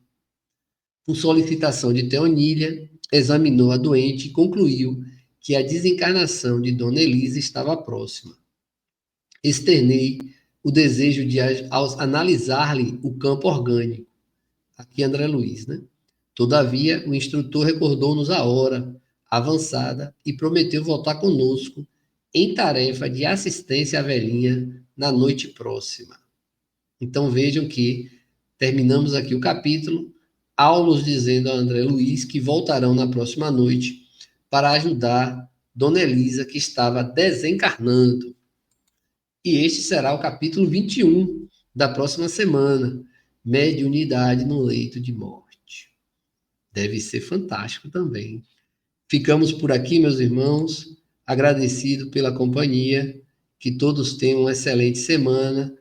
Por solicitação de Teonília, examinou a doente e concluiu que a desencarnação de Dona Elisa estava próxima. Externei o desejo de analisar-lhe o campo orgânico. Aqui André Luiz, né? Todavia, o instrutor recordou-nos a hora avançada e prometeu voltar conosco em tarefa de assistência à velhinha na noite próxima. Então vejam que terminamos aqui o capítulo, Aulos dizendo a André Luiz que voltarão na próxima noite para ajudar Dona Elisa, que estava desencarnando. E este será o capítulo 21 da próxima semana, Mediunidade no leito de morte. Deve ser fantástico também. Ficamos por aqui, meus irmãos, agradecido pela companhia, que todos tenham uma excelente semana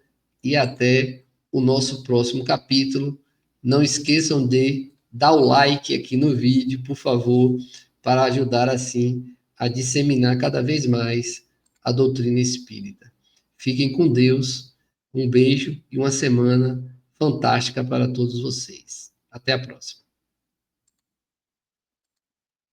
e até o nosso próximo capítulo. Não esqueçam de dar o like aqui no vídeo, por favor, para ajudar assim a disseminar cada vez mais a doutrina espírita. Fiquem com Deus, um beijo e uma semana fantástica para todos vocês. Até a próxima.